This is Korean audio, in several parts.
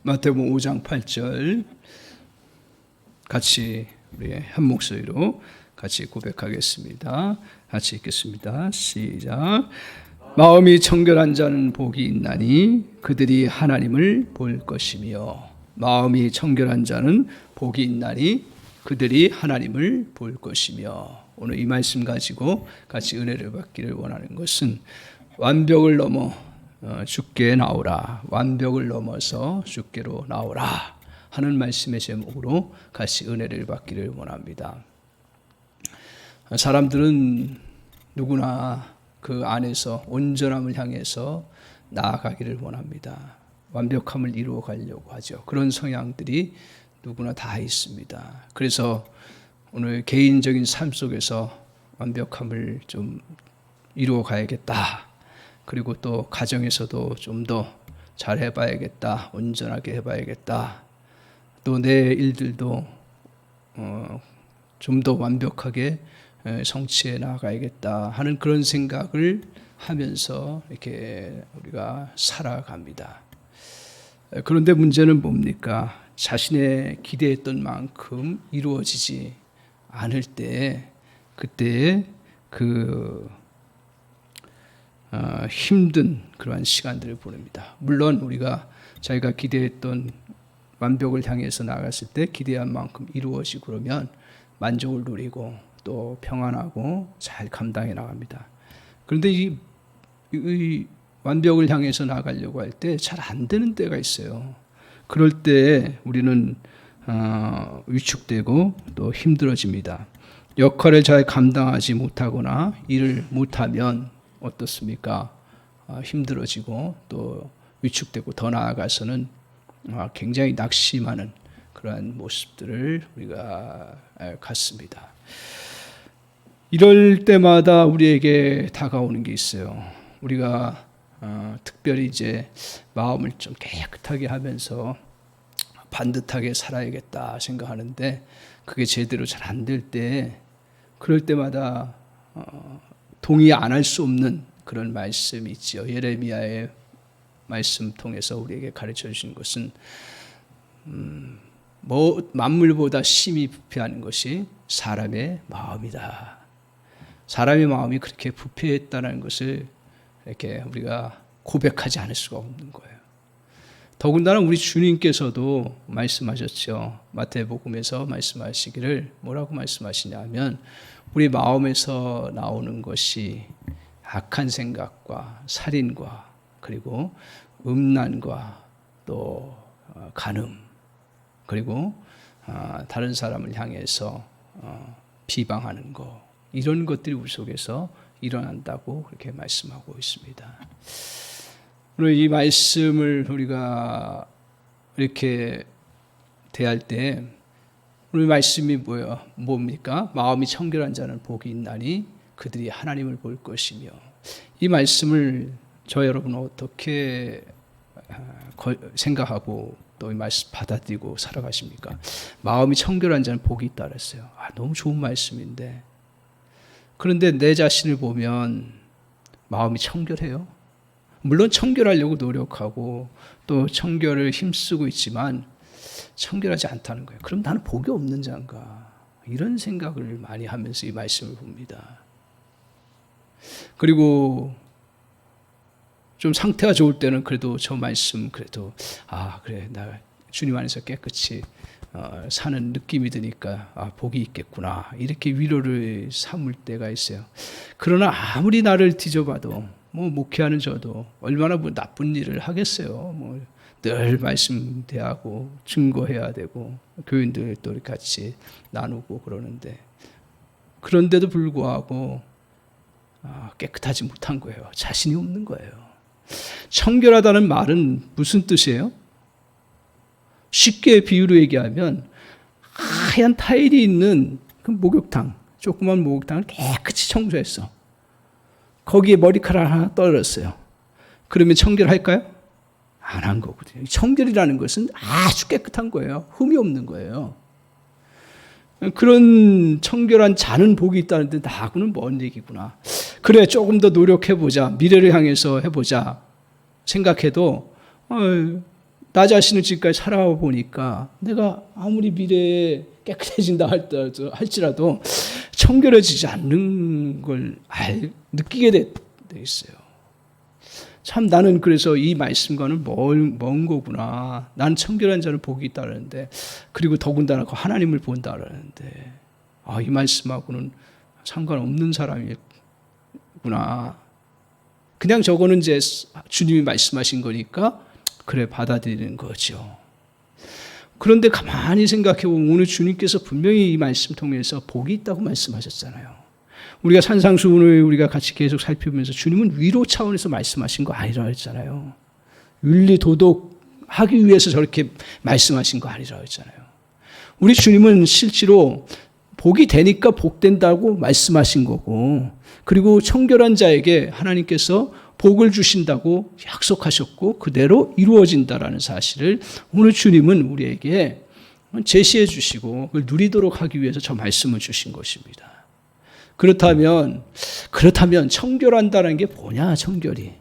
마태복음 5장 8절 같이 우리 한 목소리로 같이 고백하겠습니다. 같이 읽겠습니다. 시작. 마음이 청결한 자는 복이 있나니 그들이 하나님을 볼 것이며, 마음이 청결한 자는 복이 있나니 그들이 하나님을 볼 것이며. 오늘 이 말씀 가지고 같이 은혜를 받기를 원하는 것은 완벽을 넘어 주께 나오라, 완벽을 넘어서 주께로 나오라 하는 말씀의 제목으로 같이 은혜를 받기를 원합니다. 사람들은 누구나 그 안에서 온전함을 향해서 나아가기를 원합니다. 완벽함을 이루어 가려고 하죠. 그런 성향들이 누구나 다 있습니다. 그래서 오늘 개인적인 삶 속에서 완벽함을 좀 이루어 가야겠다. 그리고 또 가정에서도 좀 더 잘 해봐야겠다, 온전하게 해봐야겠다. 또 내 일들도 좀 더 완벽하게 성취해 나가야겠다 하는 그런 생각을 하면서 이렇게 우리가 살아갑니다. 그런데 문제는 뭡니까? 자신의 기대했던 만큼 이루어지지 않을 때, 그때 힘든 그러한 시간들을 보냅니다. 물론 우리가 자기가 기대했던 완벽을 향해서 나갔을 때 기대한 만큼 이루어지고 그러면 만족을 누리고 또 평안하고 잘 감당해 나갑니다. 그런데 이 완벽을 향해서 나가려고 할 때 잘 안 되는 때가 있어요. 그럴 때 우리는 위축되고 또 힘들어집니다. 역할을 잘 감당하지 못하거나 일을 못하면 어떻습니까? 힘들어지고 또 위축되고 더 나아가서는 굉장히 낙심하는 그러한 모습들을 우리가 갖습니다. 이럴 때마다 우리에게 다가오는 게 있어요. 우리가 특별히 이제 마음을 좀 깨끗하게 하면서 반듯하게 살아야겠다 생각하는데 그게 제대로 잘 안 될 때, 그럴 때마다 동의 안 할 수 없는 그런 말씀이 있지요. 예레미야의 말씀 통해서 우리에게 가르쳐 주신 것은 만물보다 심히 부패하는 것이 사람의 마음이다. 사람의 마음이 그렇게 부패했다는 것을 이렇게 우리가 고백하지 않을 수가 없는 거예요. 더군다나 우리 주님께서도 말씀하셨죠. 마태복음에서 말씀하시기를 뭐라고 말씀하시냐면, 우리 마음에서 나오는 것이 악한 생각과 살인과 그리고 음란과 또 간음, 그리고 다른 사람을 향해서 비방하는 것, 이런 것들이 우리 속에서 일어난다고 그렇게 말씀하고 있습니다. 오늘 이 말씀을 우리가 이렇게 대할 때 오늘 말씀이 뭡니까? 마음이 청결한 자는 복이 있나니 그들이 하나님을 볼 것이며. 이 말씀을 저 여러분은 어떻게 생각하고 또 이 말씀 받아들이고 살아가십니까? 마음이 청결한 자는 복이 있다 그랬어요. 너무 좋은 말씀인데, 그런데 내 자신을 보면 마음이 청결해요? 물론 청결하려고 노력하고 또 청결을 힘쓰고 있지만 청결하지 않다는 거예요. 그럼 나는 복이 없는 자인가? 이런 생각을 많이 하면서 이 말씀을 봅니다. 그리고 좀 상태가 좋을 때는 그래도 저 말씀 그래도 그래, 나 주님 안에서 깨끗이 사는 느낌이 드니까 복이 있겠구나, 이렇게 위로를 삼을 때가 있어요. 그러나 아무리 나를 뒤져봐도 목회하는 저도 얼마나 나쁜 일을 하겠어요. 늘 말씀 대하고 증거해야 되고 교인들 또 같이 나누고 그러는데, 그런데도 불구하고 깨끗하지 못한 거예요. 자신이 없는 거예요. 청결하다는 말은 무슨 뜻이에요? 쉽게 비유로 얘기하면 하얀 타일이 있는 그 목욕탕, 조그만 목욕탕을 깨끗이 청소했어. 거기에 머리카락 하나 떨어졌어요. 그러면 청결할까요? 안 한 거거든요. 청결이라는 것은 아주 깨끗한 거예요. 흠이 없는 거예요. 그런 청결한 자는 복이 있다는데 나하고는 먼 얘기구나. 그래, 조금 더 노력해보자, 미래를 향해서 해보자 생각해도 나 자신을 지금까지 살아보니까 내가 아무리 미래에 깨끗해진다 할지라도 청결해지지 않는 걸 느끼게 돼 있어요. 참 나는 그래서 이 말씀과는 먼 거구나. 난 청결한 자는 복이 있다는데, 그리고 더군다나 그 하나님을 본다라는데, 이 말씀하고는 상관없는 사람이구나. 그냥 저거는 이제 주님이 말씀하신 거니까 그래 받아들이는 거죠. 그런데 가만히 생각해 보면 오늘 주님께서 분명히 이 말씀 통해서 복이 있다고 말씀하셨잖아요. 우리가 산상수훈을 우리가 같이 계속 살펴보면서 주님은 위로 차원에서 말씀하신 거 아니라고 했잖아요. 윤리 도덕 하기 위해서 저렇게 말씀하신 거 아니라고 했잖아요. 우리 주님은 실제로 복이 되니까 복된다고 말씀하신 거고, 그리고 청결한 자에게 하나님께서 복을 주신다고 약속하셨고 그대로 이루어진다라는 사실을 오늘 주님은 우리에게 제시해 주시고 그걸 누리도록 하기 위해서 저 말씀을 주신 것입니다. 그렇다면 청결한다는 게 뭐냐, 청결이.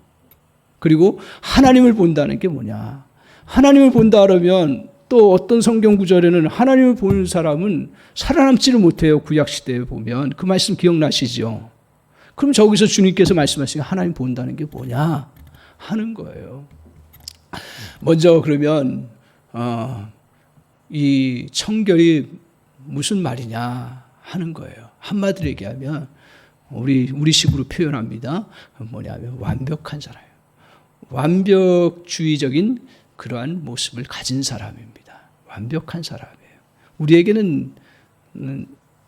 그리고 하나님을 본다는 게 뭐냐. 하나님을 본다 그러면 또 어떤 성경 구절에는 하나님을 보는 사람은 살아남지를 못해요. 구약시대에 보면. 그 말씀 기억나시죠? 그럼 저기서 주님께서 말씀하시는 하나님 본다는 게 뭐냐 하는 거예요. 먼저 그러면 이 청결이 무슨 말이냐 하는 거예요. 한마디로 얘기하면 우리식으로 표현합니다. 뭐냐면 완벽한 사람이에요. 완벽주의적인 그러한 모습을 가진 사람입니다. 완벽한 사람이에요. 우리에게는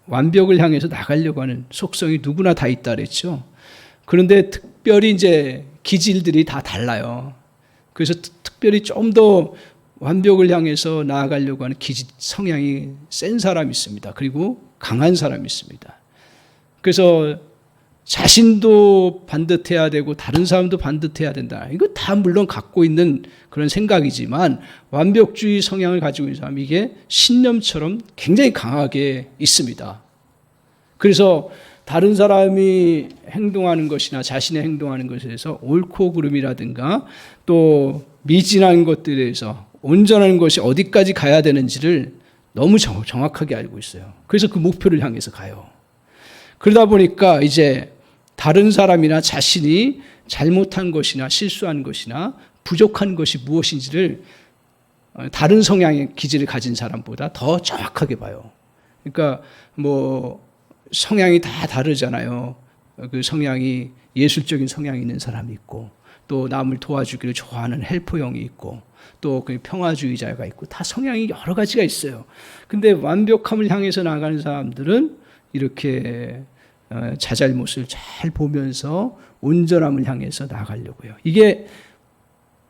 완벽을 향해서 나가려고 하는 속성이 누구나 다 있다 그랬죠. 그런데 특별히 이제 기질들이 다 달라요. 그래서 특별히 좀 더 완벽을 향해서 나아가려고 하는 성향이 센 사람이 있습니다. 그리고 강한 사람이 있습니다. 그래서 자신도 반듯해야 되고 다른 사람도 반듯해야 된다. 이거 다 물론 갖고 있는 그런 생각이지만 완벽주의 성향을 가지고 있는 사람, 이게 신념처럼 굉장히 강하게 있습니다. 그래서 다른 사람이 행동하는 것이나 자신의 행동하는 것에 대해서 옳고 그름이라든가 또 미진한 것들에 대해서 온전한 것이 어디까지 가야 되는지를 너무 정확하게 알고 있어요. 그래서 그 목표를 향해서 가요. 그러다 보니까 이제 다른 사람이나 자신이 잘못한 것이나 실수한 것이나 부족한 것이 무엇인지를 다른 성향의 기질을 가진 사람보다 더 정확하게 봐요. 그러니까 성향이 다 다르잖아요. 그 성향이 예술적인 성향이 있는 사람이 있고, 또 남을 도와주기를 좋아하는 헬퍼형이 있고, 또 그 평화주의자가 있고, 다 성향이 여러 가지가 있어요. 근데 완벽함을 향해서 나가는 사람들은 이렇게 자잘못을 잘 보면서 온전함을 향해서 나가려고 해요. 이게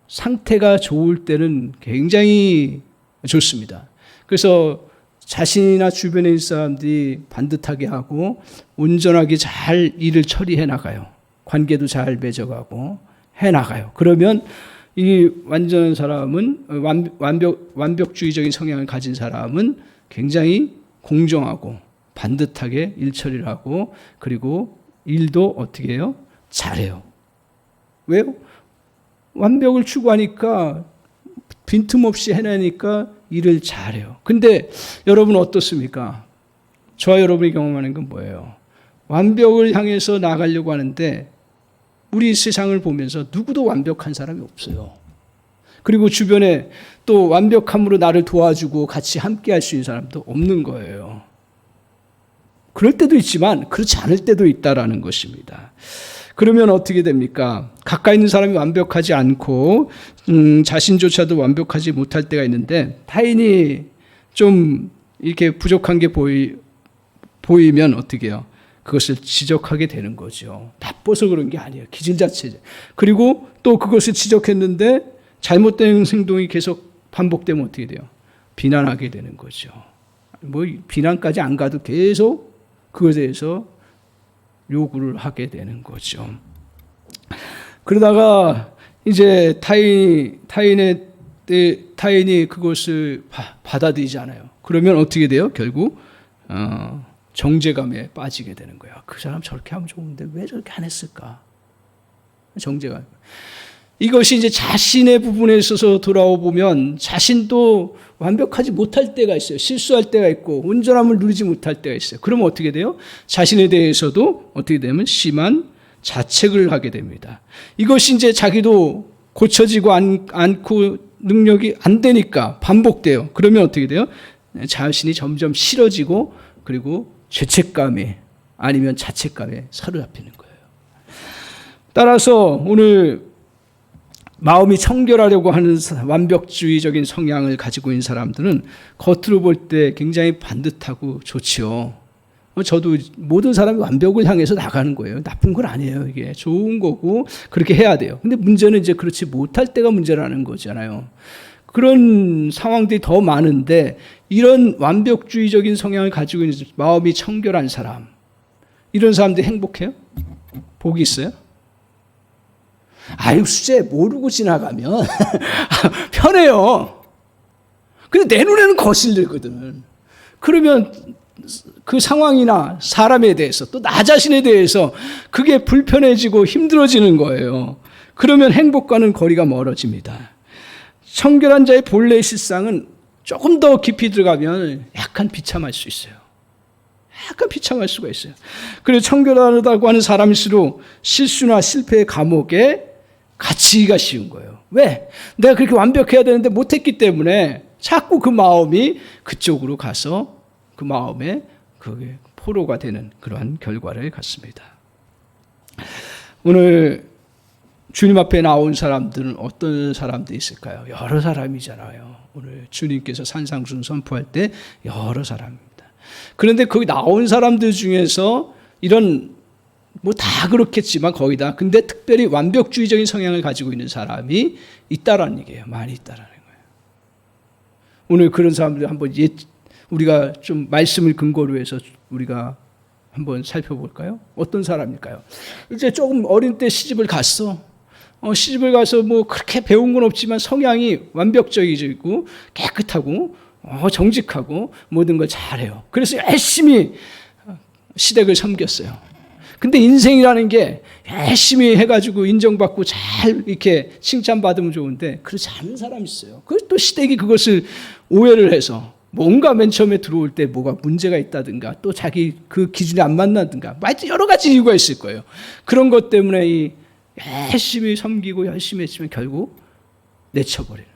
상태가 좋을 때는 굉장히 좋습니다. 그래서 자신이나 주변에 있는 사람들이 반듯하게 하고 온전하게 잘 일을 처리해 나가요. 관계도 잘 맺어가고 해 나가요. 그러면 이 완전한 사람은 완벽주의적인 성향을 가진 사람은 굉장히 공정하고 반듯하게 일 처리를 하고, 그리고 일도 어떻게 해요? 잘해요. 왜요? 완벽을 추구하니까 빈틈없이 해내니까 일을 잘해요. 근데 여러분 어떻습니까? 저와 여러분이 경험하는 건 뭐예요? 완벽을 향해서 나가려고 하는데 우리 세상을 보면서 누구도 완벽한 사람이 없어요. 그리고 주변에 또 완벽함으로 나를 도와주고 같이 함께 할 수 있는 사람도 없는 거예요. 그럴 때도 있지만 그렇지 않을 때도 있다라는 것입니다. 그러면 어떻게 됩니까? 가까이 있는 사람이 완벽하지 않고 자신조차도 완벽하지 못할 때가 있는데, 타인이 좀 이렇게 부족한 게 보이면 어떻게 해요? 그것을 지적하게 되는 거죠. 나빠서 그런 게 아니에요. 기질 자체죠. 그리고 또 그것을 지적했는데 잘못된 행동이 계속 반복되면 어떻게 돼요? 비난하게 되는 거죠. 비난까지 안 가도 계속 그것에 대해서 요구를 하게 되는 거죠. 그러다가 이제 타인이 그것을 받아들이지 않아요. 그러면 어떻게 돼요? 결국 정죄감에 빠지게 되는 거예요. 그 사람 저렇게 하면 좋은데 왜 저렇게 안 했을까? 정죄감. 이것이 이제 자신의 부분에 있어서 돌아보면 자신도 완벽하지 못할 때가 있어요. 실수할 때가 있고 온전함을 누리지 못할 때가 있어요. 그러면 어떻게 돼요? 자신에 대해서도 어떻게 되면 심한 자책을 하게 됩니다. 이것이 이제 자기도 고쳐지고 않고 능력이 안 되니까 반복돼요. 그러면 어떻게 돼요? 자신이 점점 싫어지고 그리고 죄책감에 아니면 자책감에 사로잡히는 거예요. 따라서 오늘 마음이 청결하려고 하는 완벽주의적인 성향을 가지고 있는 사람들은 겉으로 볼 때 굉장히 반듯하고 좋지요. 저도 모든 사람이 완벽을 향해서 나가는 거예요. 나쁜 건 아니에요. 이게 좋은 거고 그렇게 해야 돼요. 근데 문제는 이제 그렇지 못할 때가 문제라는 거잖아요. 그런 상황들이 더 많은데 이런 완벽주의적인 성향을 가지고 있는 마음이 청결한 사람, 이런 사람들이 행복해요? 복이 있어요? 아유, 수제 모르고 지나가면 편해요. 근데 내 눈에는 거슬리거든. 그러면 그 상황이나 사람에 대해서 또 나 자신에 대해서 그게 불편해지고 힘들어지는 거예요. 그러면 행복과는 거리가 멀어집니다. 청결한 자의 본래의 실상은 조금 더 깊이 들어가면 약간 비참할 수 있어요. 약간 비참할 수가 있어요. 그래서 청결하다고 하는 사람일수록 실수나 실패의 감옥에 갇히기가 쉬운 거예요. 왜? 내가 그렇게 완벽해야 되는데 못했기 때문에 자꾸 그 마음이 그쪽으로 가서 그 마음에 그게 포로가 되는 그러한 결과를 갖습니다. 오늘 주님 앞에 나온 사람들은 어떤 사람들이 있을까요? 여러 사람이잖아요. 오늘 주님께서 산상순 선포할 때 여러 사람입니다. 그런데 거기 나온 사람들 중에서 이런 뭐 다 그렇겠지만 거의 다 근데 특별히 완벽주의적인 성향을 가지고 있는 사람이 있다라는 얘기예요. 많이 있다라는 거예요. 오늘 그런 사람들 한번 우리가 좀 말씀을 근거로 해서 우리가 한번 살펴볼까요? 어떤 사람일까요? 이제 조금 어린 때 시집을 갔어. 시집을 가서 뭐 그렇게 배운 건 없지만 성향이 완벽적이고 깨끗하고 정직하고 모든 걸 잘해요. 그래서 열심히 시댁을 섬겼어요. 근데 인생이라는 게 열심히 해가지고 인정받고 잘 이렇게 칭찬받으면 좋은데 그렇지 않은 사람이 있어요. 또 시댁이 그것을 오해를 해서 뭔가 맨 처음에 들어올 때 뭐가 문제가 있다든가 또 자기 그 기준에 안 맞는다든가 여러 가지 이유가 있을 거예요. 그런 것 때문에 열심히 섬기고 열심히 했지만 결국 내쳐버리는.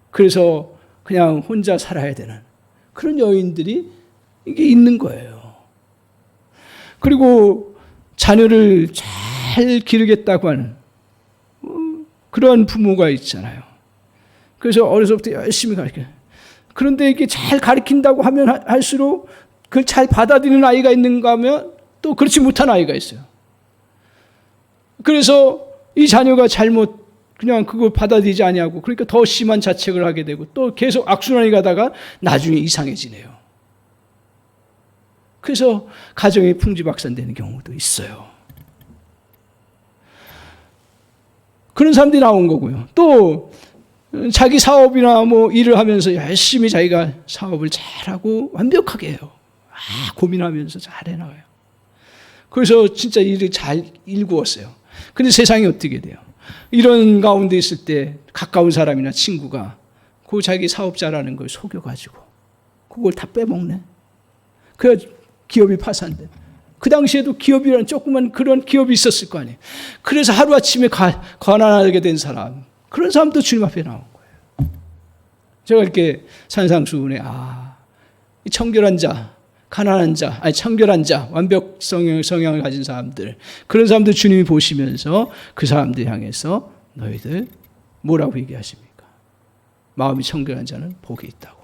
그래서 그냥 혼자 살아야 되는 그런 여인들이 이게 있는 거예요. 그리고 자녀를 잘 기르겠다고 하는 그런 부모가 있잖아요. 그래서 어려서부터 열심히 가르쳐요. 그런데 이게 잘 가르친다고 하면 할수록 그걸 잘 받아들이는 아이가 있는가 하면 또 그렇지 못한 아이가 있어요. 그래서 이 자녀가 잘못 그냥 그걸 받아들이지 아니하고 그러니까 더 심한 자책을 하게 되고 또 계속 악순환이 가다가 나중에 이상해지네요. 그래서 가정이 풍지박산되는 경우도 있어요. 그런 사람들이 나온 거고요. 또 자기 사업이나 뭐 일을 하면서 열심히 자기가 사업을 잘하고 완벽하게 해요. 고민하면서 잘 해나가요. 그래서 진짜 일을 잘 일구었어요. 근데 세상이 어떻게 돼요? 이런 가운데 있을 때 가까운 사람이나 친구가 그 자기 사업자라는 걸 속여가지고 그걸 다 빼먹네. 그래서 기업이 파산돼. 그 당시에도 기업이라는 조그만 그런 기업이 있었을 거 아니에요. 그래서 하루아침에 가난하게 된 사람, 그런 사람도 주님 앞에 나온 거예요. 제가 이렇게 산상수훈에 이 청결한 자, 가난한 자, 청결한 자, 완벽 성향을 가진 사람들, 그런 사람들 주님이 보시면서 그 사람들 향해서 너희들 뭐라고 얘기하십니까? 마음이 청결한 자는 복이 있다고.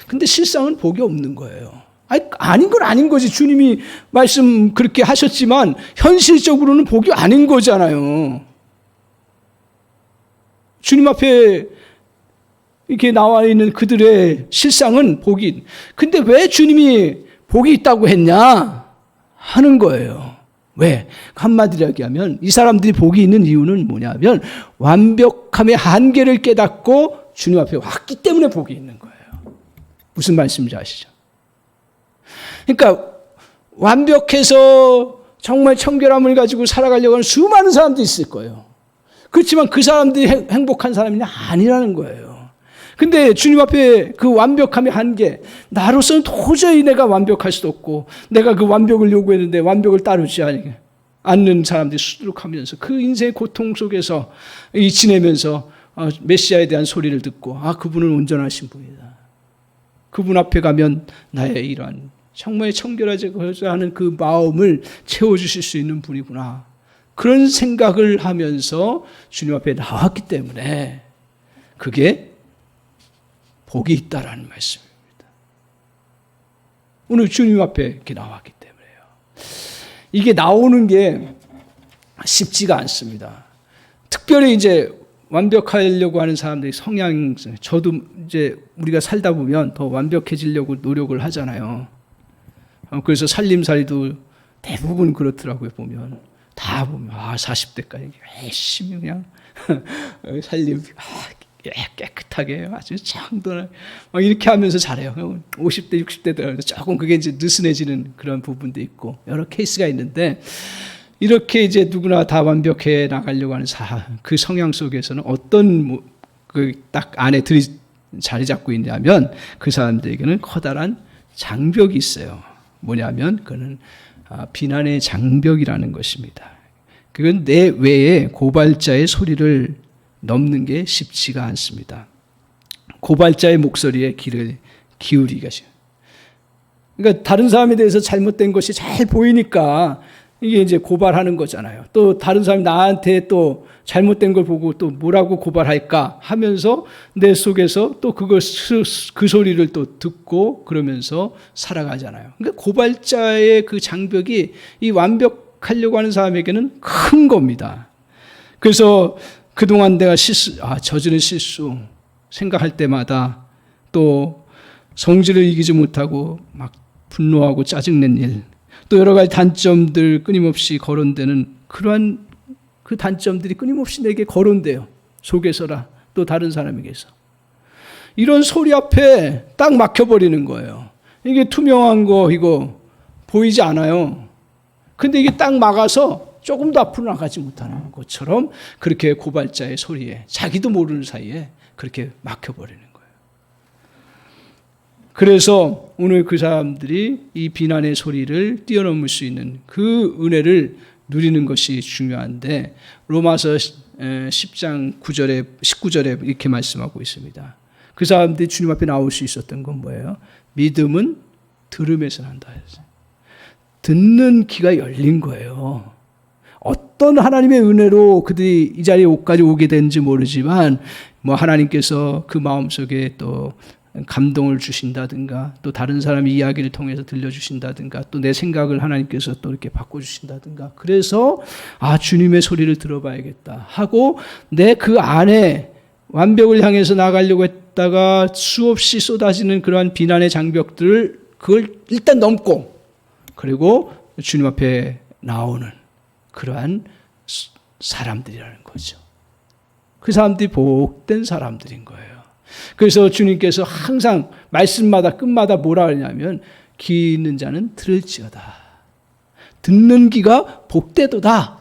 근데 실상은 복이 없는 거예요. 아닌 건 아닌 거지. 주님이 말씀 그렇게 하셨지만 현실적으로는 복이 아닌 거잖아요. 주님 앞에 이렇게 나와 있는 그들의 실상은 복이. 근데 왜 주님이 복이 있다고 했냐 하는 거예요. 왜? 한마디로 얘기하면 이 사람들이 복이 있는 이유는 뭐냐면 완벽함의 한계를 깨닫고 주님 앞에 왔기 때문에 복이 있는 거예요. 무슨 말씀인지 아시죠? 그러니까 완벽해서 정말 청결함을 가지고 살아가려고 하는 수많은 사람도 있을 거예요. 그렇지만 그 사람들이 행복한 사람이 아니라는 거예요. 근데 주님 앞에 그 완벽함의 한계, 나로서는 도저히 내가 완벽할 수도 없고 내가 그 완벽을 요구했는데 완벽을 따르지 않는 사람들이 수두룩하면서 그 인생의 고통 속에서 지내면서 메시아에 대한 소리를 듣고 그분은 온전하신 분이다. 그분 앞에 가면 나의 이러한 정말 청결하고자 하는 그 마음을 채워주실 수 있는 분이구나. 그런 생각을 하면서 주님 앞에 나왔기 때문에 그게 복이 있다라는 말씀입니다. 오늘 주님 앞에 이렇게 나왔기 때문에요. 이게 나오는 게 쉽지가 않습니다. 특별히 이제 완벽하려고 하는 사람들이 성향, 저도 이제 우리가 살다 보면 더 완벽해지려고 노력을 하잖아요. 그래서 살림살이도 대부분 그렇더라고요. 다 보면 40대까지 열심히 그냥 살림 깨끗하게 아주 청도나 이렇게 하면서 잘해요. 50대, 60대들 조금 그게 이제 느슨해지는 그런 부분도 있고 여러 케이스가 있는데, 이렇게 이제 누구나 다 완벽해 나가려고 하는 그 성향 속에서는 어떤 그 딱 안에 자리 잡고 있냐면 그 사람들에게는 커다란 장벽이 있어요. 뭐냐면 그는 비난의 장벽이라는 것입니다. 그건 내 외에 고발자의 소리를 넘는 게 쉽지가 않습니다. 고발자의 목소리에 귀를 기울이기가 싫어요. 그러니까 다른 사람에 대해서 잘못된 것이 잘 보이니까 이게 이제 고발하는 거잖아요. 또 다른 사람이 나한테 또 잘못된 걸 보고 또 뭐라고 고발할까 하면서 내 속에서 또 그 소리를 또 듣고 그러면서 살아가잖아요. 그러니까 고발자의 그 장벽이 이 완벽하려고 하는 사람에게는 큰 겁니다. 그래서 그동안 내가 저지른 실수 생각할 때마다 또 성질을 이기지 못하고 막 분노하고 짜증낸 일, 또 여러 가지 단점들 끊임없이 거론되는 그러한 그 단점들이 끊임없이 내게 거론돼요. 속에서라 또 다른 사람에게서. 이런 소리 앞에 딱 막혀버리는 거예요. 이게 투명한 거 이거 보이지 않아요. 근데 이게 딱 막아서 조금도 앞으로 나가지 못하는 것처럼 그렇게 고발자의 소리에 자기도 모르는 사이에 그렇게 막혀버리는 거예요. 그래서 오늘 그 사람들이 이 비난의 소리를 뛰어넘을 수 있는 그 은혜를 누리는 것이 중요한데, 로마서 10장 9절에 19절에 이렇게 말씀하고 있습니다. 그 사람들이 주님 앞에 나올 수 있었던 건 뭐예요? 믿음은 들음에서 난다. 듣는 귀가 열린 거예요. 어떤 하나님의 은혜로 그들이 이 자리에 옷까지 오게 된지 모르지만 하나님께서 그 마음속에 또 감동을 주신다든가, 또 다른 사람의 이야기를 통해서 들려주신다든가, 또 내 생각을 하나님께서 또 이렇게 바꿔주신다든가, 그래서 주님의 소리를 들어봐야겠다 하고 내 그 안에 완벽을 향해서 나가려고 했다가 수없이 쏟아지는 그러한 비난의 장벽들을 그걸 일단 넘고 그리고 주님 앞에 나오는 그러한 사람들이라는 거죠. 그 사람들이 복된 사람들인 거예요. 그래서 주님께서 항상 말씀마다 끝마다 뭐라 하냐면 귀 있는 자는 들을지어다. 듣는 귀가 복되도다.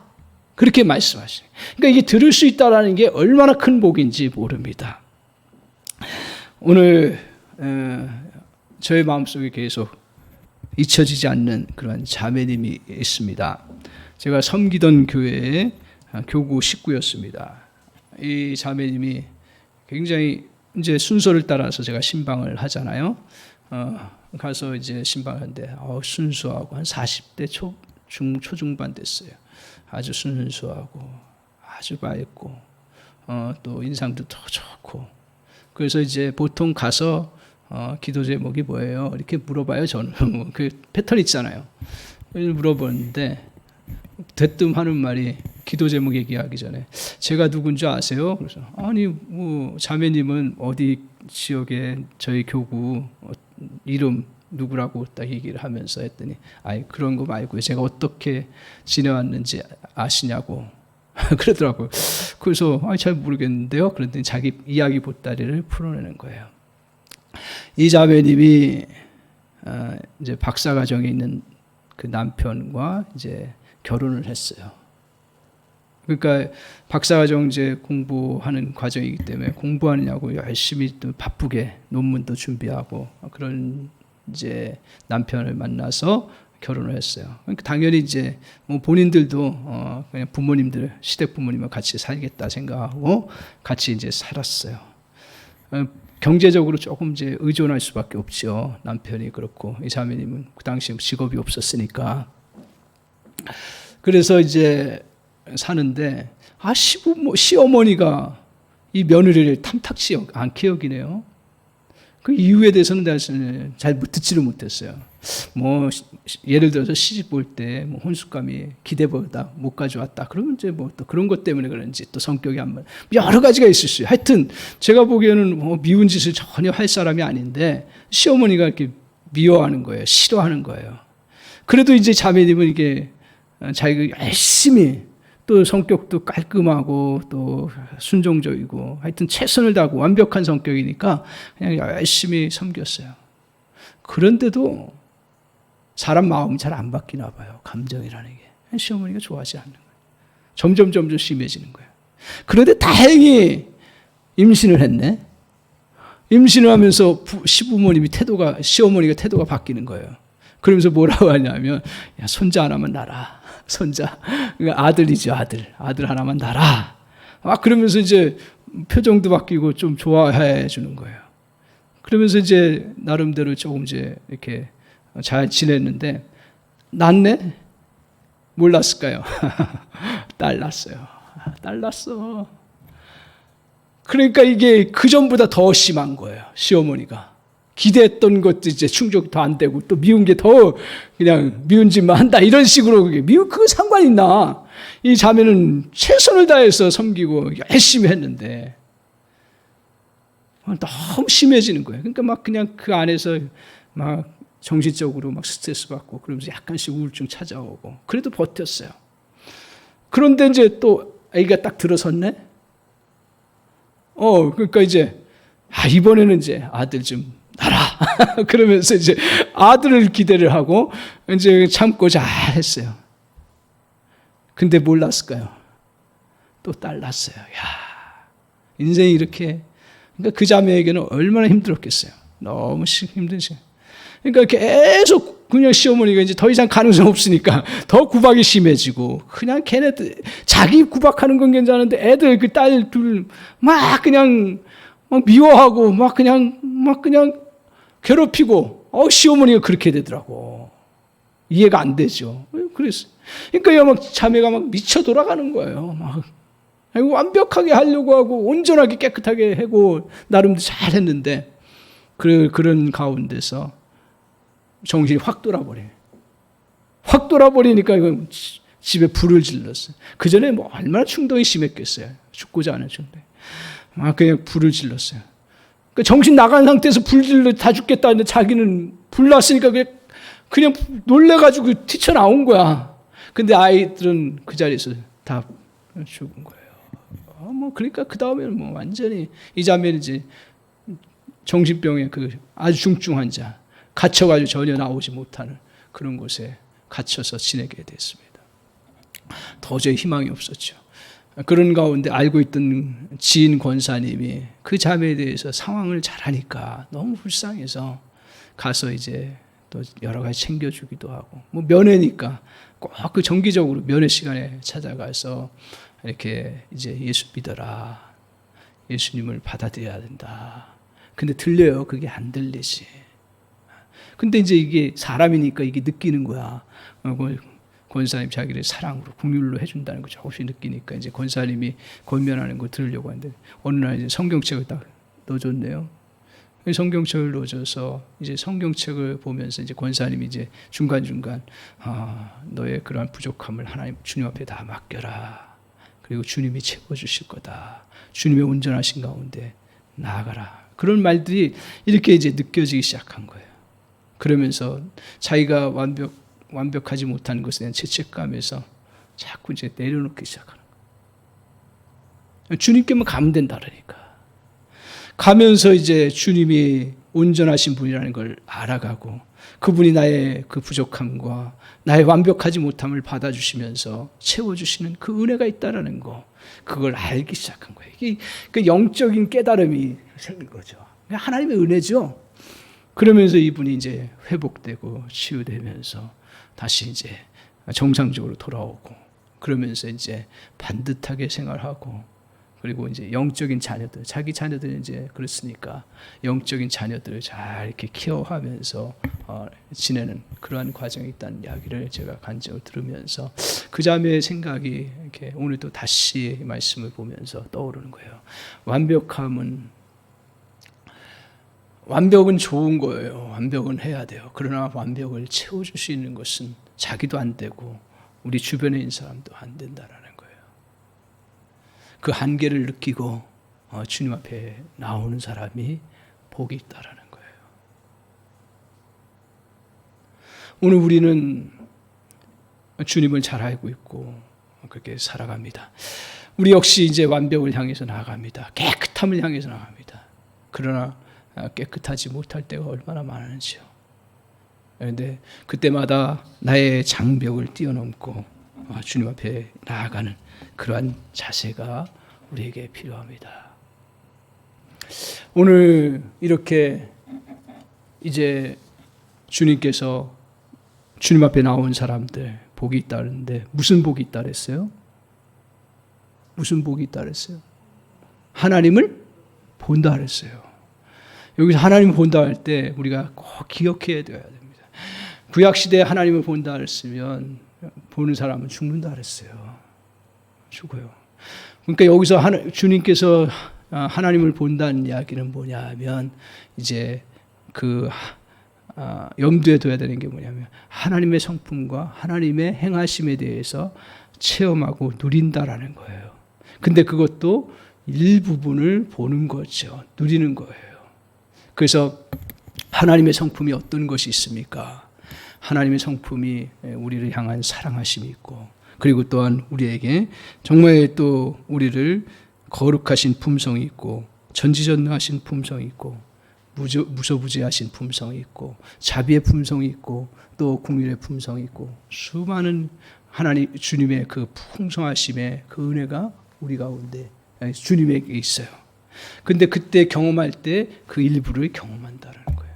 그렇게 말씀하시네요. 그러니까 이게 들을 수 있다는 게 얼마나 큰 복인지 모릅니다. 오늘 저의 마음속에 계속 잊혀지지 않는 그런 자매님이 있습니다. 제가 섬기던 교회의 교구 식구였습니다. 이 자매님이 굉장히 이제 순서를 따라서 제가 신방을 하잖아요. 가서 이제 신방하는데 순수하고 한 40대 초중반 됐어요. 아주 순수하고 아주 맑고 또 인상도 더 좋고. 그래서 이제 보통 가서 기도 제목이 뭐예요? 이렇게 물어봐요. 저는 그 패턴 있잖아요. 물어보는데 대뜸 하는 말이, 기도 제목 얘기하기 전에 제가 누군지 아세요? 그래서 자매님은 어디 지역에 저희 교구 이름 누구라고 딱 얘기를 하면서 했더니 그런 거 말고요, 제가 어떻게 지내왔는지 아시냐고 그러더라고요. 그래서 잘 모르겠는데요. 그랬더니 자기 이야기 보따리를 풀어내는 거예요. 이 자매님이 이제 박사과정에 있는 그 남편과 이제 결혼을 했어요. 그러니까 박사과정 이제 공부하는 과정이기 때문에 공부하느냐고 열심히 또 바쁘게 논문도 준비하고 그런 이제 남편을 만나서 결혼을 했어요. 그러니까 당연히 이제 뭐 본인들도 그냥 부모님들 시댁 부모님과 같이 살겠다 생각하고 같이 이제 살았어요. 경제적으로 조금 이제 의존할 수밖에 없죠. 남편이 그렇고 이 자매님은 그 당시 직업이 없었으니까. 그래서 이제 사는데 시어머니가 이 며느리를 탐탁치 않게 여기네요. 그 이유에 대해서는 잘 듣지를 못했어요. 뭐 예를 들어서 시집 볼 때 뭐 혼숙감이 기대보다 못 가져왔다. 그러면 이제 뭐 또 그런 것 때문에 그런지 또 성격이 한번 여러 가지가 있을 수 있어요. 하여튼 제가 보기에는 뭐 미운 짓을 전혀 할 사람이 아닌데 시어머니가 이렇게 미워하는 거예요. 싫어하는 거예요. 그래도 이제 자매님은 이게 자기가 열심히 또 성격도 깔끔하고 또 순종적이고 하여튼 최선을 다하고 완벽한 성격이니까 그냥 열심히 섬겼어요. 그런데도 사람 마음이 잘 안 바뀌나 봐요. 감정이라는 게. 시어머니가 좋아하지 않는 거예요. 점점 심해지는 거예요. 그런데 다행히 임신을 했네. 임신을 하면서 시어머니가 태도가 바뀌는 거예요. 그러면서 뭐라고 하냐면, 야, 손자 하나만 낳아라. 손자. 그러니까 아들이죠, 아들 하나만 낳아라. 그러면서 이제 표정도 바뀌고 좀 좋아해 주는 거예요. 그러면서 이제 나름대로 조금 이제 이렇게 잘 지냈는데, 낳네? 뭘 낳았을까요? 딸 낳았어요. 딸 낳았어. 그러니까 이게 그전보다 더 심한 거예요, 시어머니가. 기대했던 것도 이제 충족이 더 안 되고 또 미운 게 더 그냥 미운 짓만 한다 이런 식으로 그거 상관 있나? 이 자매는 최선을 다해서 섬기고 열심히 했는데 너무 심해지는 거예요. 그러니까 막 그냥 그 안에서 막 정신적으로 막 스트레스 받고 그러면서 약간씩 우울증 찾아오고 그래도 버텼어요. 그런데 이제 또 아기가 딱 들어섰네. 그러니까 이제 이번에는 이제 아들 좀 낳아라. 그러면서 이제 아들을 기대를 하고 이제 참고 잘 했어요. 근데 뭘 낳았을까요? 또 딸 낳았어요. 야, 인생이 이렇게. 그러니까 그 자매에게는 얼마나 힘들었겠어요. 너무 힘든 시간. 그러니까 계속 그냥 시어머니가 이제 더 이상 가능성 없으니까 더 구박이 심해지고 그냥 걔네들 자기 구박하는 건 괜찮은데 애들 그 딸 둘 막 그냥 막 미워하고 막 그냥 괴롭히고 시어머니가 그렇게 되더라고. 이해가 안 되죠. 그래서 그러니까 막 자매가 막 미쳐 돌아가는 거예요. 막 완벽하게 하려고 하고 온전하게 깨끗하게 하고 나름대로 잘 했는데 그런 가운데서 정신이 확 돌아버려요. 확 돌아버리니까 이거 집에 불을 질렀어요. 그 전에 뭐 얼마나 충동이 심했겠어요. 죽고자 하는 충동. 그냥 불을 질렀어요. 그러니까 정신 나간 상태에서 불 질러 다 죽겠다 했는데 자기는 불 났으니까 그냥 놀래가지고 튀쳐나온 거야. 근데 아이들은 그 자리에서 다 죽은 거예요. 그러니까 그 다음에는 뭐 완전히 이 자매는 이제 정신병의 아주 중증 환자, 갇혀가지고 전혀 나오지 못하는 그런 곳에 갇혀서 지내게 됐습니다. 도저히 희망이 없었죠. 그런 가운데 알고 있던 지인 권사님이 그 자매에 대해서 상황을 잘 아니까 너무 불쌍해서 가서 이제 또 여러 가지 챙겨주기도 하고, 뭐 면회니까 꼭 그 정기적으로 면회 시간에 찾아가서 이렇게 이제 예수 믿어라. 예수님을 받아들여야 된다. 근데 들려요. 그게 안 들리지. 근데 이제 이게 사람이니까 이게 느끼는 거야. 권사님 자기를 사랑으로 긍휼로 해준다는 거 조금씩 느끼니까 이제 권사님이 권면하는 거 들으려고 하는데 어느 날 이제 성경책을 딱 넣어줬네요. 성경책을 넣어줘서 이제 성경책을 보면서 이제 권사님이 이제 중간중간 너의 그러한 부족함을 하나님 주님 앞에 다 맡겨라. 그리고 주님이 채워주실 거다. 주님의 온전하신 가운데 나아가라. 그런 말들이 이렇게 이제 느껴지기 시작한 거예요. 그러면서 자기가 완벽하지 못한 것에 대한 죄책감에서 자꾸 이제 내려놓기 시작하는 거예요. 주님께만 가면 된다 그러니까. 가면서 이제 주님이 온전하신 분이라는 걸 알아가고 그분이 나의 그 부족함과 나의 완벽하지 못함을 받아주시면서 채워주시는 그 은혜가 있다는 거, 그걸 알기 시작한 거예요. 이게 그 영적인 깨달음이 생긴 거죠. 하나님의 은혜죠. 그러면서 이분이 이제 회복되고 치유되면서 다시 이제 정상적으로 돌아오고, 그러면서 이제 반듯하게 생활하고, 그리고 이제 영적인 자녀들, 자기 자녀들은 이제 그렇으니까 영적인 자녀들을 잘 이렇게 케어하면서 지내는 그러한 과정이 있다는 이야기를 제가 간증을 들으면서 그 자매의 생각이 이렇게 오늘 또 다시 말씀을 보면서 떠오르는 거예요. 완벽은 좋은 거예요. 완벽은 해야 돼요. 그러나 완벽을 채워줄 수 있는 것은 자기도 안 되고 우리 주변에 있는 사람도 안 된다라는 거예요. 그 한계를 느끼고 주님 앞에 나오는 사람이 복이 있다라는 거예요. 오늘 우리는 주님을 잘 알고 있고 그렇게 살아갑니다. 우리 역시 이제 완벽을 향해서 나아갑니다. 깨끗함을 향해서 나아갑니다. 그러나 깨끗하지 못할 때가 얼마나 많은지요. 그런데 그때마다 나의 장벽을 뛰어넘고 주님 앞에 나아가는 그러한 자세가 우리에게 필요합니다. 오늘 이렇게 이제 주님께서 주님 앞에 나온 사람들 복이 있다는데 무슨 복이 있다 그랬어요? 무슨 복이 있다 그랬어요? 하나님을 본다 그랬어요. 여기서 하나님을 본다 할 때 우리가 꼭 기억해야 됩니다. 구약시대에 하나님을 본다 했으면 보는 사람은 죽는다 그랬어요. 죽어요. 그러니까 여기서 주님께서 하나님을 본다는 이야기는 뭐냐 하면 이제 그 염두에 둬야 되는 게 뭐냐면 하나님의 성품과 하나님의 행하심에 대해서 체험하고 누린다라는 거예요. 근데 그것도 일부분을 보는 거죠. 누리는 거예요. 그래서 하나님의 성품이 어떤 것이 있습니까? 하나님의 성품이 우리를 향한 사랑하심이 있고, 그리고 또한 우리에게 정말 또 우리를 거룩하신 품성이 있고, 전지전능하신 품성이 있고, 무소부지하신 품성이 있고, 자비의 품성이 있고, 또 긍휼의 품성이 있고, 수많은 하나님 주님의 그 풍성하심의 그 은혜가 우리 가운데 주님에게 있어요. 근데 그때 경험할 때 그 일부를 경험한다는 거예요.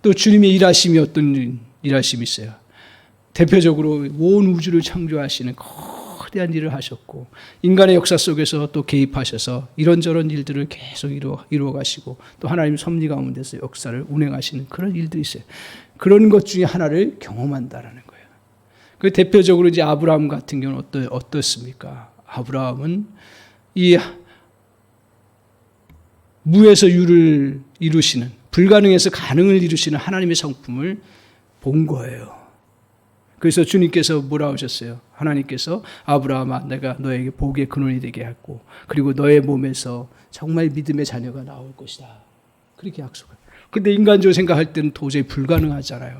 또 주님의 일하심이 어떤 일하심이 있어요. 대표적으로 온 우주를 창조하시는 거대한 일을 하셨고, 인간의 역사 속에서 또 개입하셔서 이런저런 일들을 계속 이루어 가시고, 또 하나님 섭리 가운데서 역사를 운행하시는 그런 일들이 있어요. 그런 것 중에 하나를 경험한다라는 거예요. 그 대표적으로 이제 아브라함 같은 경우는 어떻습니까? 아브라함은 이 무에서 유를 이루시는, 불가능에서 가능을 이루시는 하나님의 성품을 본 거예요. 그래서 주님께서 뭐라고 하셨어요? 하나님께서 아브라함아, 내가 너에게 복의 근원이 되게 했고, 그리고 너의 몸에서 정말 믿음의 자녀가 나올 것이다. 그렇게 약속을. 근데 인간적으로 생각할 때는 도저히 불가능하잖아요.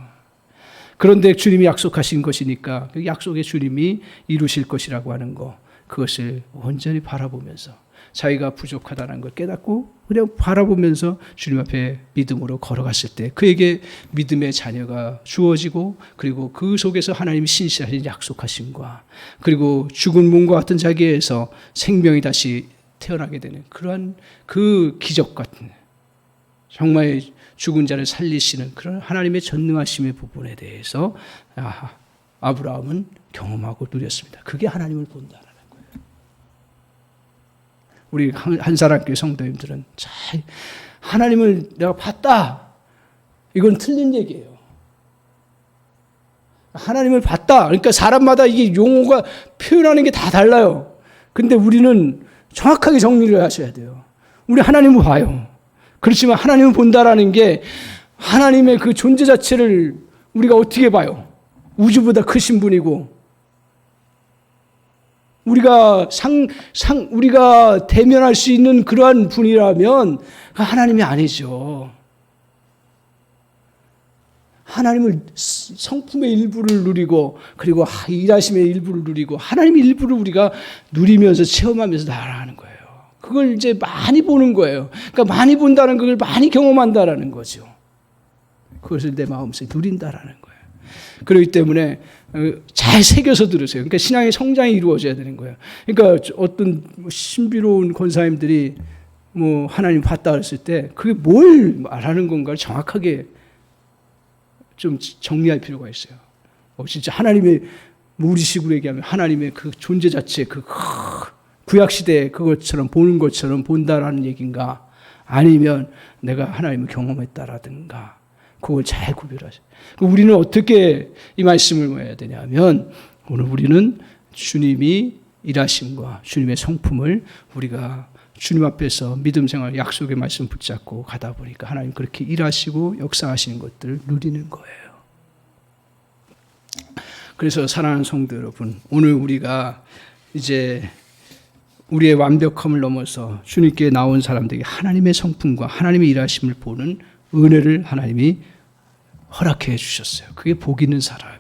그런데 주님이 약속하신 것이니까 그 약속의 주님이 이루실 것이라고 하는 거, 그것을 온전히 바라보면서 자기가 부족하다는 걸 깨닫고 그냥 바라보면서 주님 앞에 믿음으로 걸어갔을 때 그에게 믿음의 자녀가 주어지고, 그리고 그 속에서 하나님이 신실하신 약속하심과, 그리고 죽은 몸과 같은 자기에서 생명이 다시 태어나게 되는 그러한 그 기적 같은, 정말 죽은 자를 살리시는 그런 하나님의 전능하심의 부분에 대해서 아브라함은 경험하고 누렸습니다. 그게 하나님을 본다는 거예요. 우리 한사람교회 성도님들은 잘 하나님을 내가 봤다, 이건 틀린 얘기예요. 하나님을 봤다, 그러니까 사람마다 이게 용어가 표현하는 게 다 달라요. 근데 우리는 정확하게 정리를 하셔야 돼요. 우리 하나님을 봐요. 그렇지만 하나님을 본다라는 게 하나님의 그 존재 자체를 우리가 어떻게 봐요? 우주보다 크신 분이고, 우리가 대면할 수 있는 그러한 분이라면 하나님이 아니죠. 하나님을 성품의 일부를 누리고, 그리고 일하심의 일부를 누리고, 하나님의 일부를 우리가 누리면서 체험하면서 나아가는 거예요. 그걸 이제 많이 보는 거예요. 그러니까 많이 본다는 걸 많이 경험한다라는 거죠. 그것을 내 마음속에 누린다라는 거예요. 그렇기 때문에 잘 새겨서 들으세요. 그러니까 신앙의 성장이 이루어져야 되는 거예요. 그러니까 어떤 신비로운 권사님들이 뭐 하나님 봤다 그랬을 때 그게 뭘 말하는 건가를 정확하게 좀 정리할 필요가 있어요. 진짜 하나님의, 우리식으로 얘기하면 하나님의 그 존재 자체, 그 구약시대에 그것처럼 보는 것처럼 본다라는 얘기인가, 아니면 내가 하나님을 경험했다라든가, 그걸 잘 구별하세요. 우리는 어떻게 이 말씀을 해야 되냐면, 오늘 우리는 주님이 일하심과 주님의 성품을 우리가 주님 앞에서 믿음 생활, 약속의 말씀 붙잡고 가다 보니까 하나님 그렇게 일하시고 역사하시는 것들을 누리는 거예요. 그래서 사랑하는 성도 여러분, 오늘 우리가 이제 우리의 완벽함을 넘어서 주님께 나온 사람들에게 하나님의 성품과 하나님의 일하심을 보는 은혜를 하나님이 허락해 주셨어요. 그게 복 있는 사람이에요.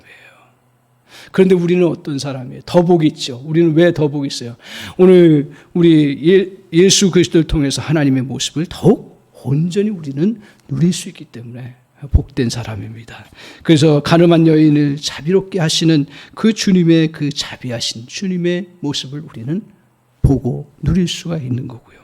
그런데 우리는 어떤 사람이에요? 더 복이 있죠. 우리는 왜 더 복이 있어요? 오늘 우리 예수 그리스도를 통해서 하나님의 모습을 더욱 온전히 우리는 누릴 수 있기 때문에 복된 사람입니다. 그래서 가늠한 여인을 자비롭게 하시는 그 주님의 그 자비하신 주님의 모습을 우리는 보고 누릴 수가 있는 거고요.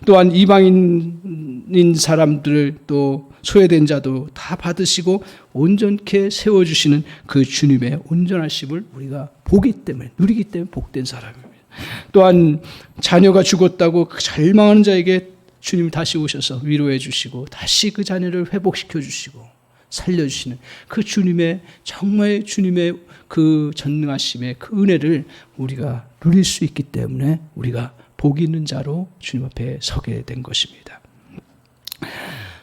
또한 이방인인 사람들을 또 소외된 자도 다 받으시고 온전케 세워주시는 그 주님의 온전하심을 우리가 보기 때문에, 누리기 때문에 복된 사람입니다. 또한 자녀가 죽었다고 그 절망하는 자에게 주님이 다시 오셔서 위로해 주시고 다시 그 자녀를 회복시켜 주시고 살려주시는 그 주님의, 정말 주님의 그 전능하심의 그 은혜를 우리가 누릴 수 있기 때문에 우리가 복 있는 자로 주님 앞에 서게 된 것입니다.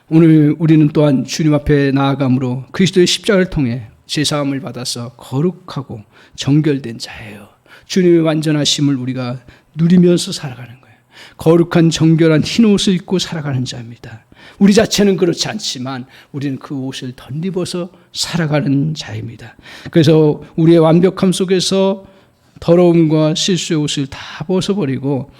오늘 우리는 또한 주님 앞에 나아감으로 그리스도의 십자가를 통해 제사함을 받아서 거룩하고 정결된 자예요. 주님의 완전하심을 우리가 누리면서 살아가는 거예요. 거룩한 정결한 흰 옷을 입고 살아가는 자입니다. 우리 자체는 그렇지 않지만 우리는 그 옷을 덧입어서 살아가는 자입니다. 그래서 우리의 완벽함 속에서 더러움과 실수의 옷을 다 벗어버리고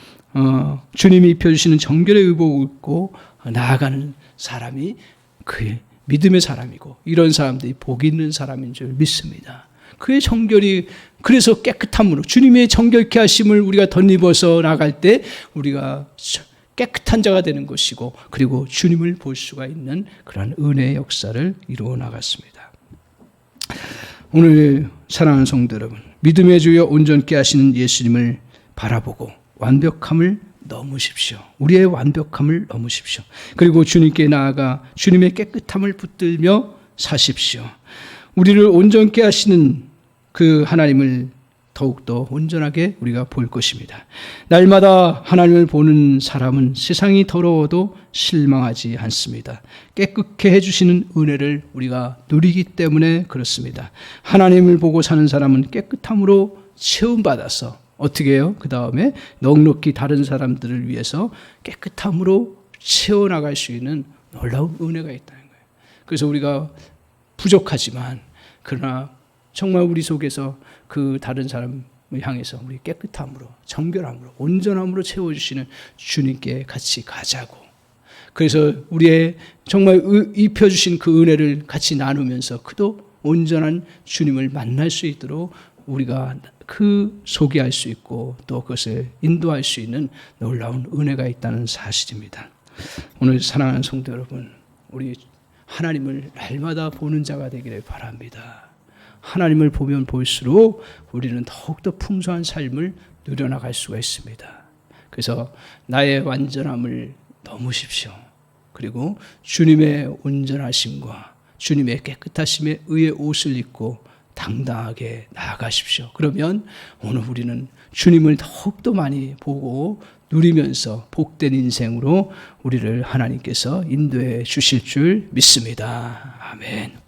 주님이 입혀주시는 정결의 의복을 입고 나아가는 사람이 그의 믿음의 사람이고, 이런 사람들이 복 있는 사람인 줄 믿습니다. 그의 정결이, 그래서 깨끗함으로 주님의 정결케 하심을 우리가 덧입어서 나갈 때 우리가 깨끗한 자가 되는 것이고, 그리고 주님을 볼 수가 있는 그러한 은혜의 역사를 이루어 나갔습니다. 오늘 사랑하는 성도 여러분, 믿음의 주여 온전케 하시는 예수님을 바라보고 완벽함을 넘으십시오. 우리의 완벽함을 넘으십시오. 그리고 주님께 나아가 주님의 깨끗함을 붙들며 사십시오. 우리를 온전케 하시는 그 하나님을 더욱더 온전하게 우리가 볼 것입니다. 날마다 하나님을 보는 사람은 세상이 더러워도 실망하지 않습니다. 깨끗게 해주시는 은혜를 우리가 누리기 때문에 그렇습니다. 하나님을 보고 사는 사람은 깨끗함으로 채움받아서 어떻게 해요? 그 다음에 넉넉히 다른 사람들을 위해서 깨끗함으로 채워나갈 수 있는 놀라운 은혜가 있다는 거예요. 그래서 우리가 부족하지만 그러나 정말 우리 속에서 그 다른 사람을 향해서 우리 깨끗함으로, 정결함으로, 온전함으로 채워주시는 주님께 같이 가자고. 그래서 우리의 정말 입혀주신 그 은혜를 같이 나누면서 그도 온전한 주님을 만날 수 있도록 우리가 그 소개할 수 있고 또 그것을 인도할 수 있는 놀라운 은혜가 있다는 사실입니다. 오늘 사랑하는 성도 여러분, 우리 하나님을 날마다 보는 자가 되기를 바랍니다. 하나님을 보면 볼수록 우리는 더욱더 풍성한 삶을 누려나갈 수가 있습니다. 그래서 나의 완전함을 넘으십시오. 그리고 주님의 온전하심과 주님의 깨끗하심의 의의 옷을 입고 당당하게 나아가십시오. 그러면 오늘 우리는 주님을 더욱더 많이 보고 누리면서 복된 인생으로 우리를 하나님께서 인도해 주실 줄 믿습니다. 아멘.